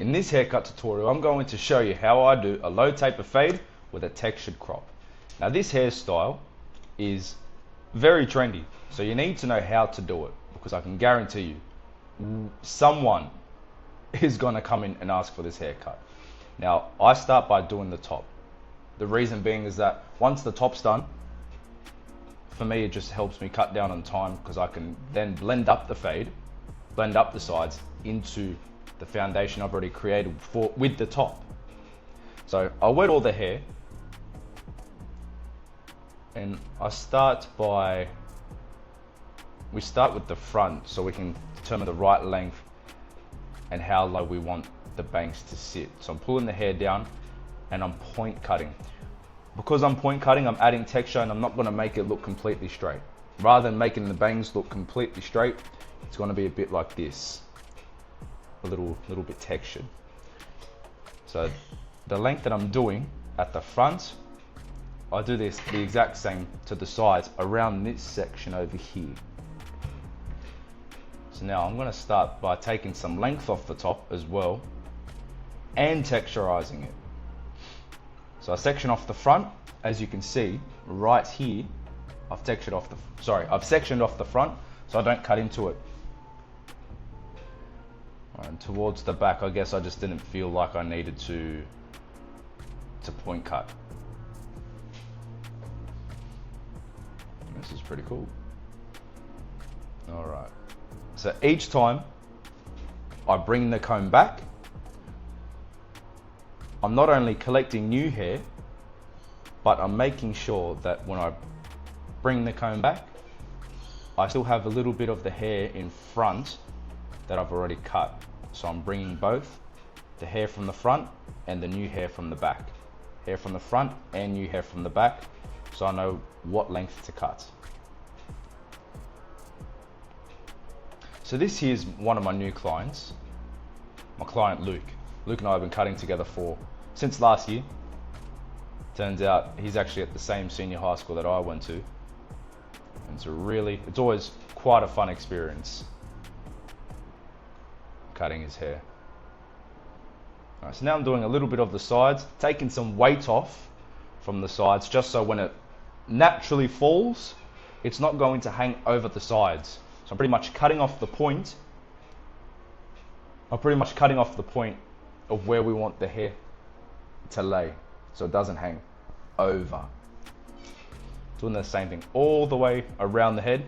In this haircut tutorial, I'm going to show you how I do a low taper fade with a textured crop. Now this hairstyle is very trendy, so you need to know how to do it, because I can guarantee you someone is going to come in and ask for this haircut. Now I start by doing the top. The reason being is that once the top's done, for me it just helps me cut down on time, because I can then blend up the fade, blend up the sides into the foundation I've already created with the top. So I wet all the hair, and we start with the front so we can determine the right length and how low we want the bangs to sit. So I'm pulling the hair down and I'm point cutting. Because I'm point cutting, I'm adding texture, and I'm not going to make it look completely straight. Rather than making the bangs look completely straight, it's going to be a bit like this, a little bit textured. So the length that I'm doing at the front, I do this the exact same to the sides around this section over here. So now I'm going to start by taking some length off the top as well and texturizing it. So I section off the front, as you can see right here. I've sectioned off the front so I don't cut into it. And towards the back, I guess I just didn't feel like I needed to point cut. This is pretty cool. All right. So each time I bring the comb back, I'm not only collecting new hair, but I'm making sure that when I bring the comb back, I still have a little bit of the hair in front that I've already cut. So I'm bringing both the hair from the front and the new hair from the back. Hair from the front and new hair from the back, so I know what length to cut. So this here is one of my new clients, my client Luke. Luke and I have been cutting together since last year. Turns out he's actually at the same senior high school that I went to. And it's always quite a fun experience cutting his hair. Alright, so now I'm doing a little bit of the sides, taking some weight off from the sides, just so when it naturally falls, it's not going to hang over the sides. So I'm pretty much cutting off the point. Of where we want the hair to lay, so it doesn't hang over. Doing the same thing all the way around the head.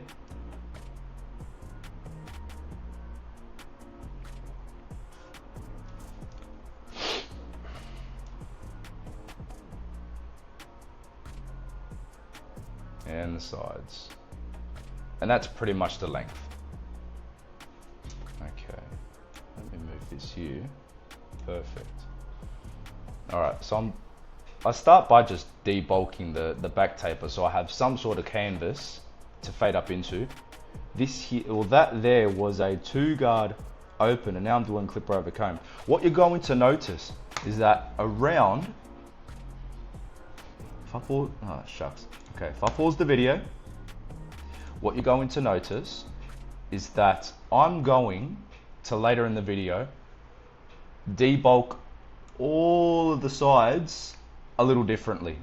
And the sides. And that's pretty much the length. Okay, let me move this here. Perfect. Alright, so I start by just debulking the back taper, so I have some sort of canvas to fade up into. That there was a 2-guard open, and now I'm doing clipper over comb. What you're going to notice is that around, if I pause the video, what you're going to notice is that I'm going to later in the video debulk all of the sides a little differently.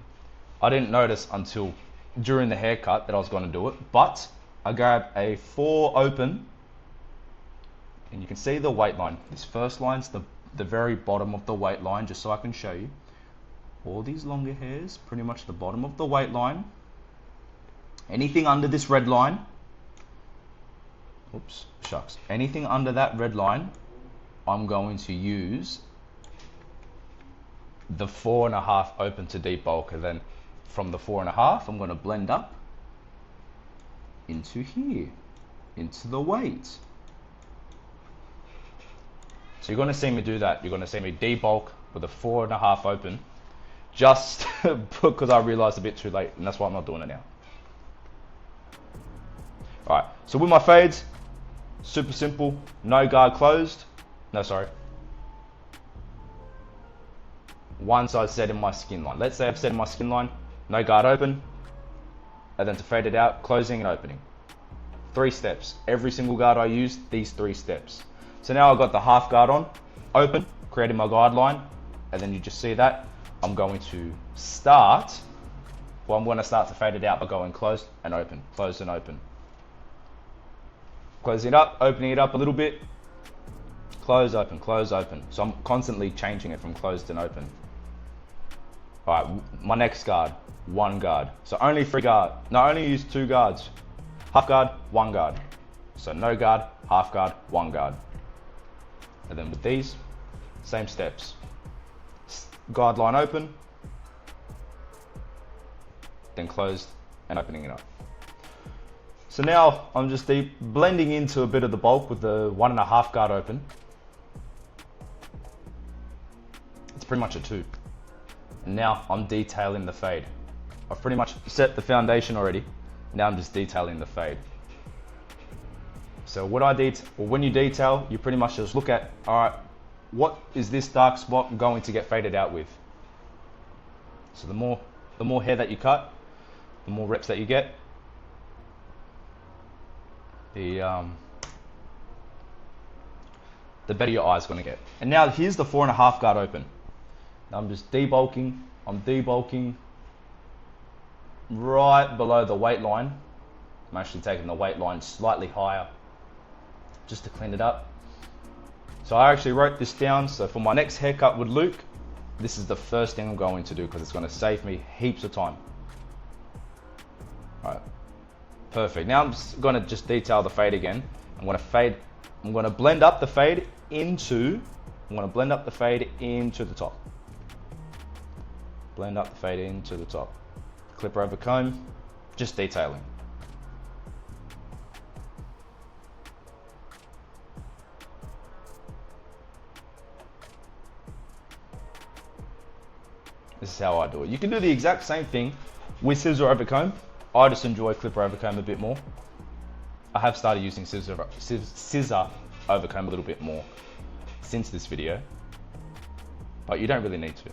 I didn't notice until during the haircut that I was going to do it, but I grabbed a 4 open, and you can see the weight line. This first line's the very bottom of the weight line, just so I can show you. All these longer hairs, pretty much the bottom of the weight line. Anything under this red line, anything under that red line, I'm going to use the 4.5 open to debulk, and then from the 4.5 I'm going to blend up into here, into the weight. So you're going to see me do that. You're going to see me debulk with a 4.5 open, just because I realized a bit too late, and that's why I'm not doing it now. Alright, so with my fades, super simple, no guard closed. No, sorry. One side set in my skin line. Let's say I've set in my skin line, no guard open, and then to fade it out, closing and opening. 3 steps. Every single guard I use, these 3 steps. So now I've got the half guard on, open, created my guideline, and then you just see that. I'm going to start, well, I'm going to start to fade it out by going closed and open, closed and open. Closing it up, opening it up a little bit, close, open, close, open. So I'm constantly changing it from closed and open. All right, my next guard, one guard. So only three guard, no, only use two guards. Half guard, one guard. So no guard, half guard, one guard. And then with these, same steps. Guideline open, then closed and opening it up. So now I'm just blending into a bit of the bulk with the 1.5 guard open. It's pretty much a 2. And now I'm detailing the fade. I've pretty much set the foundation already. Now I'm just detailing the fade. So what when you detail, you pretty much just look at, all right, what is this dark spot going to get faded out with? So the more hair that you cut, the more reps that you get, the better your eye's gonna get. And now here's the 4.5 guard open. Now I'm just debulking. I'm debulking right below the weight line. I'm actually taking the weight line slightly higher just to clean it up. So I actually wrote this down. So for my next haircut with Luke, this is the first thing I'm going to do because it's going to save me heaps of time. All right, perfect. Now I'm just going to just detail the fade again. I'm going to blend up the fade into the top. Blend up the fade into the top. Clipper over comb, just detailing. This is how I do it. You can do the exact same thing with scissor over comb. I just enjoy clipper over comb a bit more. I have started using scissor over comb a little bit more since this video, but you don't really need to.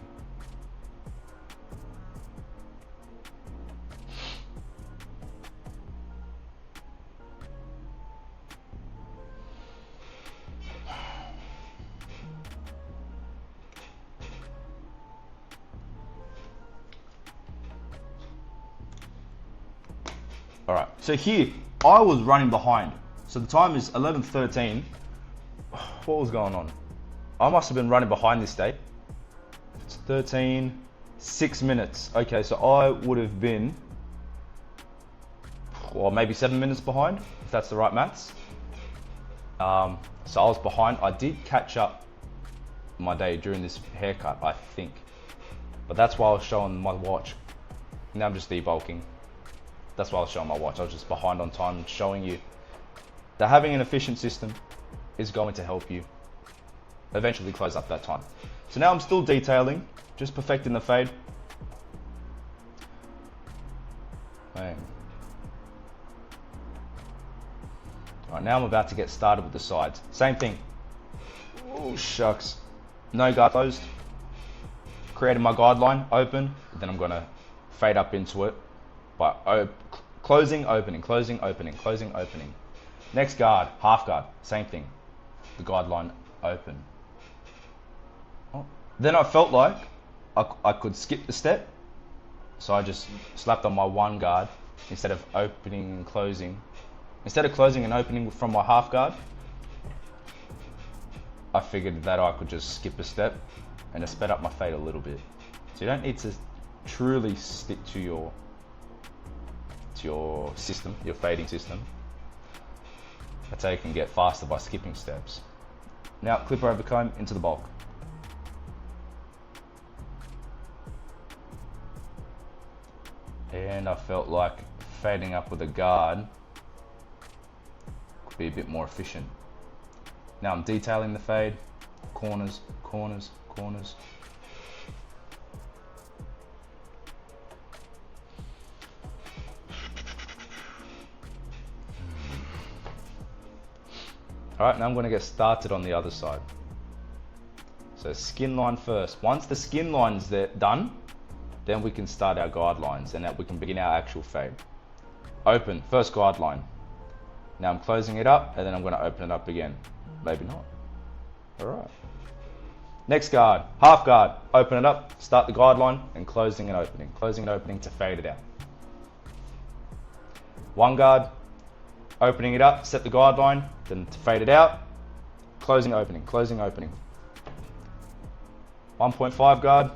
All right, so here, I was running behind. So the time is 11:13. What was going on? I must have been running behind this day. It's 13, 6 minutes. Okay, so I would have been, or maybe 7 minutes behind, if that's the right maths. So I was behind. I did catch up my day during this haircut, I think. But that's why I was showing my watch. Now I'm just debulking. That's why I was showing my watch. I was just behind on time, showing you that having an efficient system is going to help you eventually close up that time. So now I'm still detailing, just perfecting the fade. Bang. All right, now I'm about to get started with the sides. Same thing. Oh, shucks. No guard closed. Created my guideline, open, then I'm gonna fade up into it by closing, opening, closing, opening, closing, opening. Next guard, half guard, same thing. The guideline open. Oh. Then I felt like I could skip the step, so I just slapped on my one guard instead of opening and closing. Instead of closing and opening from my half guard, I figured that I could just skip a step and it sped up my fade a little bit. So you don't need to truly stick to your system, your fading system. That's how you can get faster, by skipping steps. Now clipper over comb into the bulk. And I felt like fading up with a guard could be a bit more efficient. Now I'm detailing the fade, corners, corners, corners. All right, now I'm going to get started on the other side. So skin line first. Once the skin line's done, then we can start our guidelines and that we can begin our actual fade. Open, first guideline. Now I'm closing it up and then I'm going to open it up again. Maybe not. All right. Next guard, half guard, open it up, start the guideline, and closing and opening to fade it out. One guard, opening it up, set the guideline, then to fade it out, closing, opening. 1.5 guard,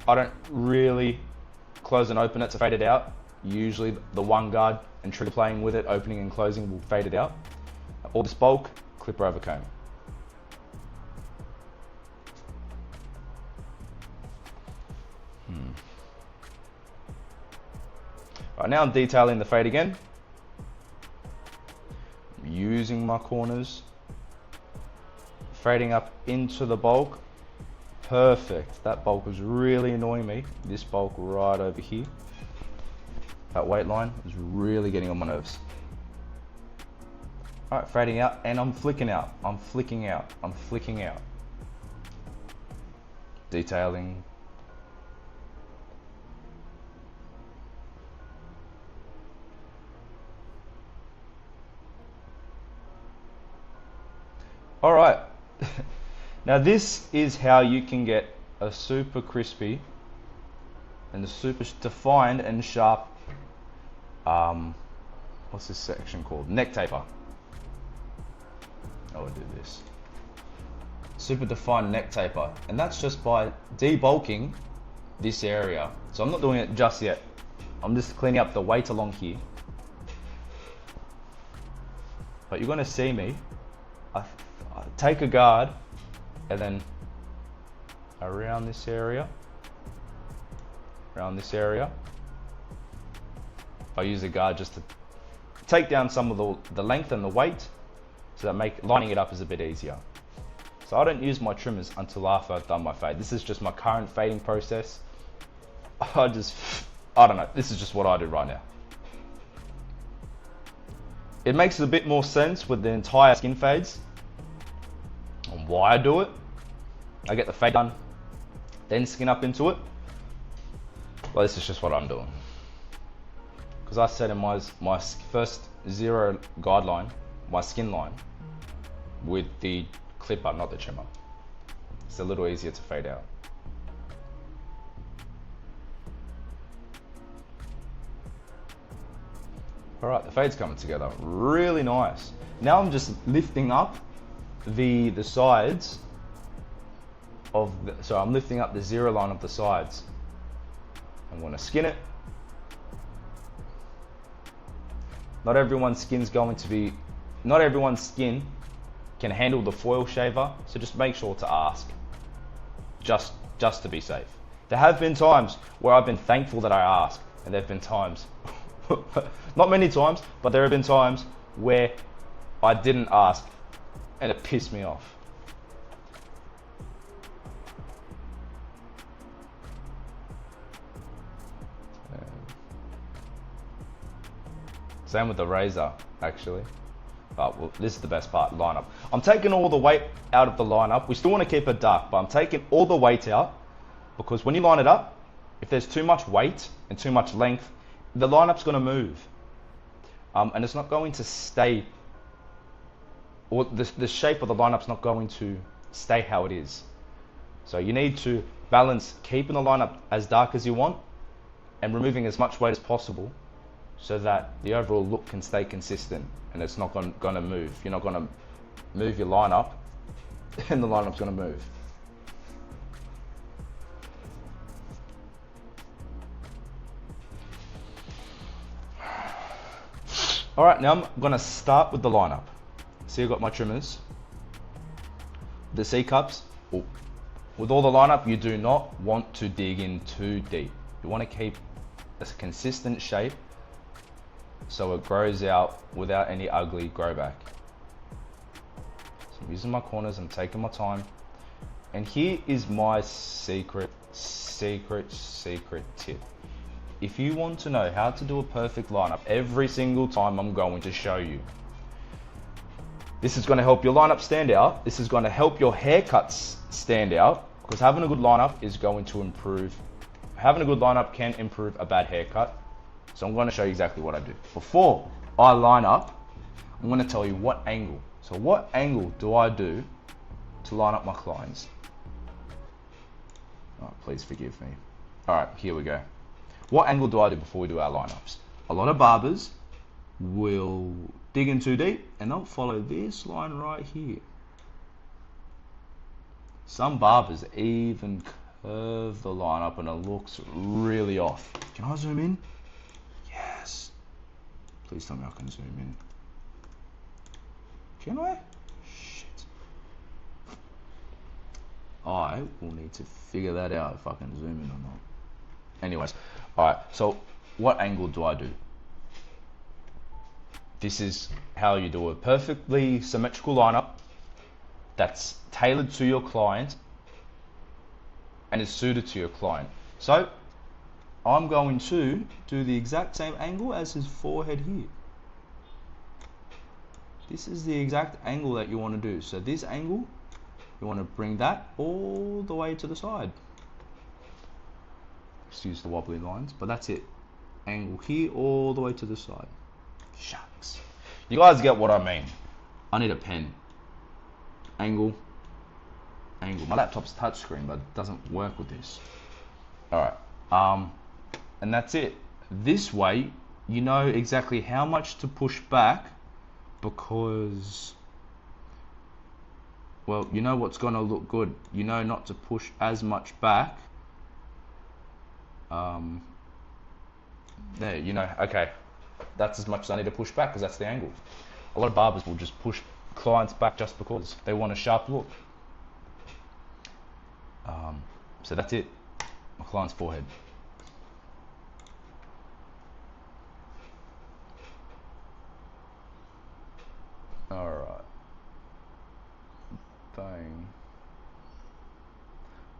I don't really close and open it to fade it out. Usually the one guard and trigger playing with it, opening and closing will fade it out. All this bulk, clipper over comb. Right, now I'm detailing the fade again. I'm using my corners, fading up into the bulk. Perfect. That bulk was really annoying me. This bulk right over here, that weight line was really getting on my nerves. All right, fading out, and I'm flicking out. I'm flicking out. Detailing. All right. Now this is how you can get a super crispy and a super defined and sharp, what's this section called? Neck taper. I would do this. Super defined neck taper. And that's just by debulking this area. So I'm not doing it just yet. I'm just cleaning up the weight along here. But you're gonna see me, I take a guard and then around this area, I use a guard just to take down some of the length and the weight, so that lining it up is a bit easier. So I don't use my trimmers until after I've done my fade. This is just my current fading process. I don't know, this is just what I do right now. It makes a bit more sense with the entire skin fades on why I do it. I get the fade done, then skin up into it. Well, this is just what I'm doing. Because I set in my first zero guideline, my skin line, with the clipper, not the trimmer. It's a little easier to fade out. All right, the fade's coming together, really nice. Now I'm just lifting up the sides of so I'm lifting up the zero line of the sides. I'm going to skin it. Not everyone's skin can handle the foil shaver, so just make sure to ask, just to be safe. There have been times where I've been thankful that I asked, and there have been times, not many times, but there have been times where I didn't ask and it pissed me off. Same with the razor, actually. Well, this is the best part, lineup. I'm taking all the weight out of the lineup. We still want to keep it dark, but I'm taking all the weight out, because when you line it up, if there's too much weight and too much length, the lineup's going to move. And it's not going to stay, or the shape of the lineup's not going to stay how it is. So you need to balance keeping the lineup as dark as you want and removing as much weight as possible, so that the overall look can stay consistent and it's not going to move. You're not going to move your lineup and the lineup's going to move. All right, now I'm going to start with the lineup. See, I've got my trimmers, the C cups. With all the lineup, you do not want to dig in too deep. You want to keep a consistent shape so it grows out without any ugly grow back. So I'm using my corners, I'm taking my time. And here is my secret tip. If you want to know how to do a perfect lineup every single time, I'm going to show you. This is going to help your lineup stand out. This is going to help your haircuts stand out, because having a good lineup is going to improve. Having a good lineup can improve a bad haircut. So I'm going to show you exactly what I do. Before I line up, I'm going to tell you what angle. So what angle do I do to line up my clients? Oh, please forgive me. All right, here we go. What angle do I do before we do our lineups? A lot of barbers will dig in too deep and they'll follow this line right here. Some barbers even curve the line up and it looks really off. Can I zoom in? Yes. Please tell me I can zoom in. Can I? Shit. I will need to figure that out if I can zoom in or not. Anyways, alright, so what angle do I do? This is how you do a perfectly symmetrical lineup that's tailored to your client and is suited to your client. So I'm going to do the exact same angle as his forehead here. This is the exact angle that you want to do. So this angle, you want to bring that all the way to the side. Excuse the wobbly lines, but that's it. Angle here all the way to the side. Shucks. You guys get what I mean. I need a pen. Angle, angle. My laptop's touchscreen, but it doesn't work with this. Alright, and that's it. This way, you know exactly how much to push back because, well, you know what's gonna look good. You know not to push as much back. There, you know, okay, that's as much as I need to push back because that's the angle. A lot of barbers will just push clients back just because they want a sharp look. So that's it. My client's forehead. Alright. Bang.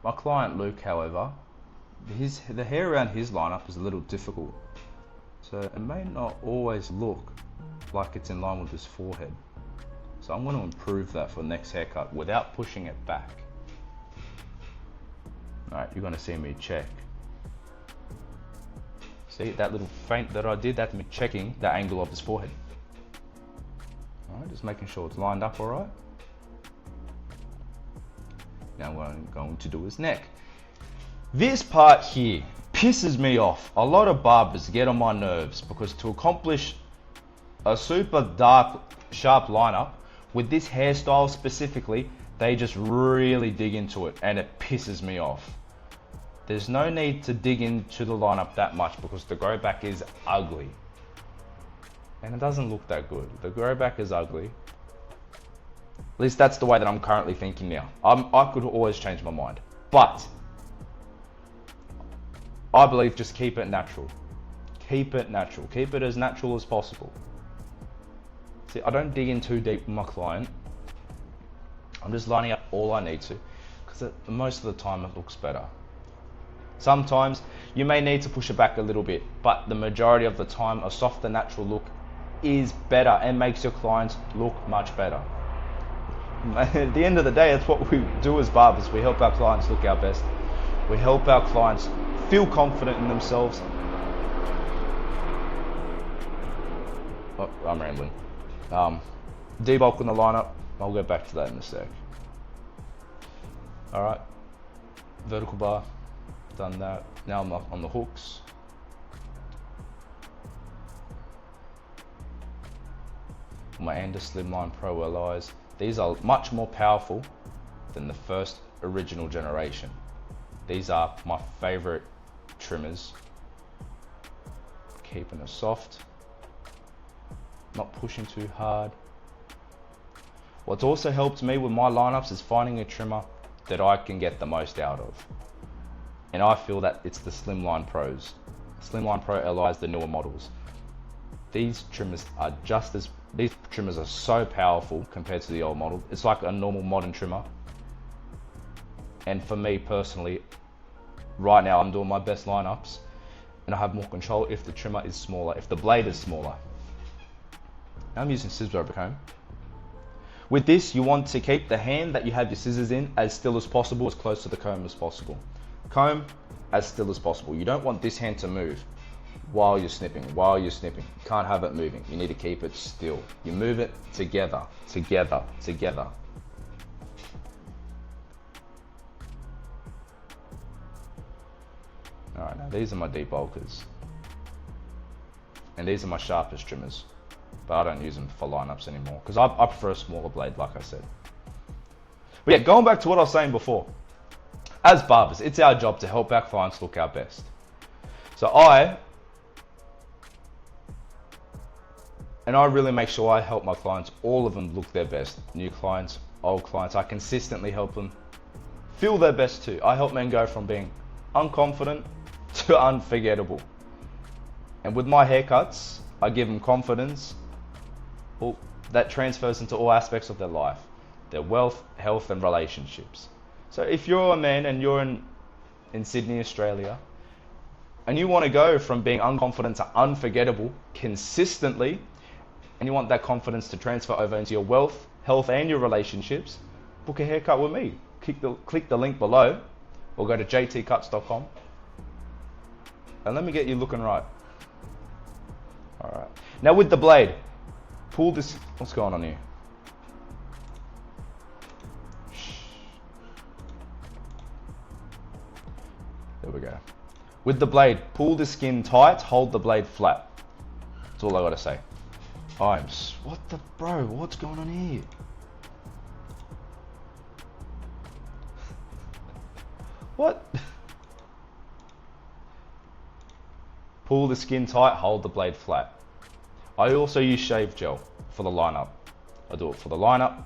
My client Luke, however, the hair around his lineup is a little difficult. So it may not always look like it's in line with his forehead. So I'm going to improve that for the next haircut without pushing it back. Alright, you're going to see me check. See that little feint that I did? That's me checking the angle of his forehead. Alright, just making sure it's lined up alright. Now what I'm going to do is neck. This part here pisses me off. A lot of barbers get on my nerves because to accomplish a super dark, sharp lineup, with this hairstyle specifically, they just really dig into it and it pisses me off. There's no need to dig into the lineup that much because the grow back is ugly. And it doesn't look that good. The grow back is ugly. At least that's the way that I'm currently thinking now. I could always change my mind. But I believe just keep it natural. Keep it natural. Keep it as natural as possible. See, I don't dig in too deep with my client. I'm just lining up all I need to because most of the time it looks better. Sometimes you may need to push it back a little bit, but the majority of the time a softer natural look is better and makes your clients look much better. At the end of the day, that's what we do as barbers. We help our clients look our best. We help our clients feel confident in themselves. Oh, I'm rambling. Debulk in the lineup. I'll go back to that in a sec. Alright. Vertical bar. Done that. Now I'm up on the hooks. My Ender Slimline Pro LIs. These are much more powerful than the first original generation. These are my favorite trimmers. Keeping it soft, not pushing too hard. What's also helped me with my lineups is finding a trimmer that I can get the most out of. And I feel that it's the Slimline Pros. Slimline Pro LIs, the newer models. These trimmers are these trimmers are so powerful compared to the old model. It's like a normal modern trimmer. And for me personally, right now I'm doing my best lineups and I have more control if the trimmer is smaller, if the blade is smaller. Now I'm using scissors over comb. With this, you want to keep the hand that you have your scissors in as still as possible, as close to the comb as possible. Comb as still as possible. You don't want this hand to move while you're snipping, You can't have it moving. You need to keep it still. You move it together, together, together. these are my debulkers. And these are my sharpest trimmers. But I don't use them for lineups anymore because I prefer a smaller blade, like I said. But yeah, going back to what I was saying before. As barbers, it's our job to help our clients look our best. So I really make sure I help my clients, all of them, look their best. New clients, old clients, I consistently help them feel their best too. I help men go from being unconfident to unforgettable. And with my haircuts, I give them confidence. Well, that transfers into all aspects of their life, their wealth, health, and relationships. So if you're a man and you're in Sydney, Australia, and you want to go from being unconfident to unforgettable consistently, and you want that confidence to transfer over into your wealth, health, and your relationships, book a haircut with me. Click the link below, or go to jtcuts.com, and let me get you looking right. All right. Now with the blade, pull this. What's going on here? There we go. With the blade, pull the skin tight, hold the blade flat. That's all I gotta say. Bro, what's going on here? What? Pull the skin tight, hold the blade flat. I also use shave gel for the lineup. I do it for the lineup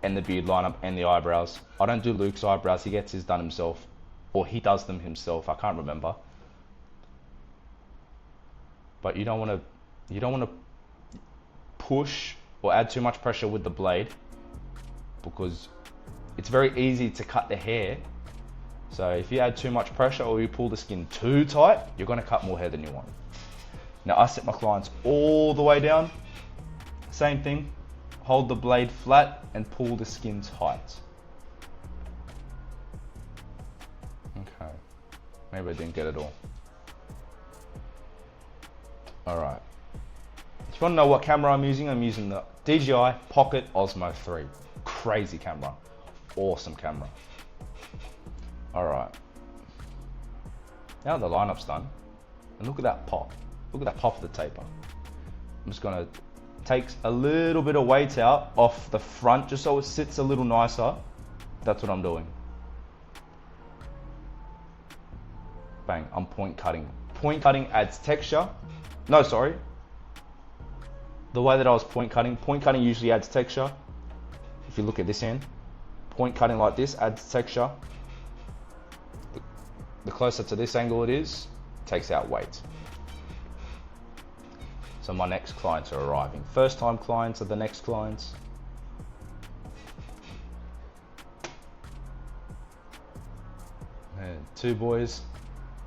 and the beard lineup and the eyebrows. I don't do Luke's eyebrows, he gets his done himself. Or he does them himself, I can't remember. But you don't want to push or add too much pressure with the blade, because it's very easy to cut the hair. So if you add too much pressure or you pull the skin too tight, you're going to cut more hair than you want. Now I set my clients all the way down. Same thing, hold the blade flat and pull the skin tight. Okay, maybe I didn't get it all. Alright, if you want to know what camera I'm using the DJI Pocket Osmo 3. Crazy camera, awesome camera. Alright, now the lineup's done, and look at that pop. Look at that pop of the taper. I'm just going to take a little bit of weight out off the front just so it sits a little nicer. That's what I'm doing. Bang, I'm point cutting. Point cutting adds texture. No, sorry. The way that I was point cutting usually adds texture. If you look at this end, point cutting like this adds texture. The closer to this angle it is, takes out weight. So my next clients are arriving. First time clients are the next clients. And 2 boys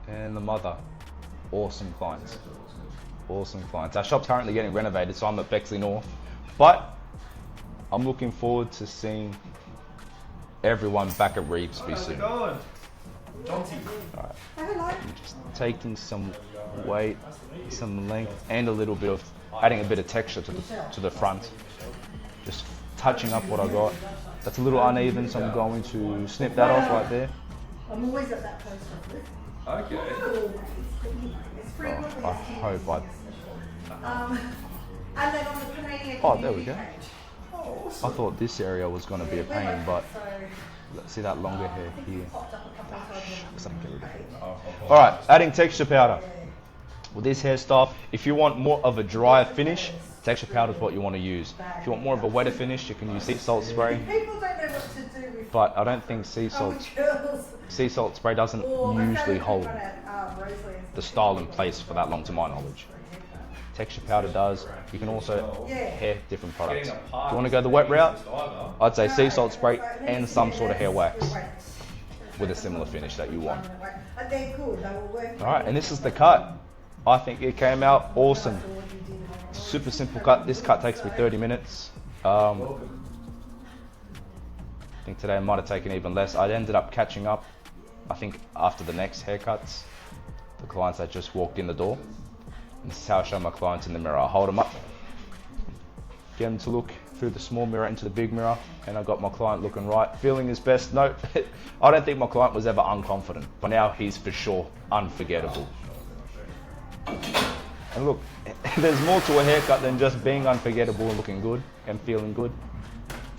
and the mother. Awesome clients. Awesome clients. Our shop's currently getting renovated, so I'm at Bexley North. But I'm looking forward to seeing everyone back at Revesby soon. Alright. I'm just taking some weight, some length, and a little bit of adding a bit of texture to the front. Just touching up what I got. That's a little uneven, so I'm going to snip that off right there. I'm always at that post office. Okay. Oh, I hope I... And then on the Canadian Oh, there we go. page. I thought this area was going to be a pain, but let's see that longer hair here. Alright, adding texture powder. With this hairstyle, if you want more of a drier finish, texture powder is what you want to use. If you want more of a wetter finish, you can use sea salt spray. People don't know what to do with But I don't think sea salt spray doesn't usually hold the style in place for that long, to my knowledge. Texture powder does. You can also hair different products. If you want to go the wet route, I'd say sea salt spray and some sort of hair wax with a similar finish that you want. Alright, and this is the cut. I think it came out awesome. Super simple cut. This cut takes me 30 minutes. I think today I might have taken even less. I ended up catching up, I think, after the next haircuts. The clients that just walked in the door. And this is how I show my clients in the mirror. I hold them up, get them to look through the small mirror into the big mirror, and I got my client looking right, feeling his best. No, I don't think my client was ever unconfident, but now he's for sure unforgettable. And look, there's more to a haircut than just being unforgettable and looking good and feeling good.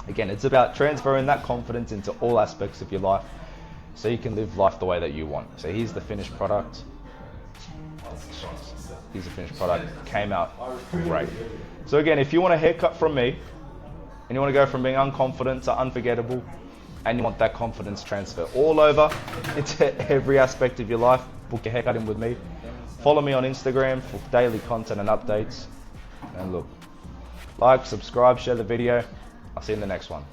Again, it's about transferring that confidence into all aspects of your life so you can live life the way that you want. So here's the finished product. Here's the finished product. Came out great. So again, if you want a haircut from me and you want to go from being unconfident to unforgettable, and you want that confidence transfer all over into every aspect of your life, book your haircut in with me. Follow me on Instagram for daily content and updates. And look, like, subscribe, share the video. I'll see you in the next one.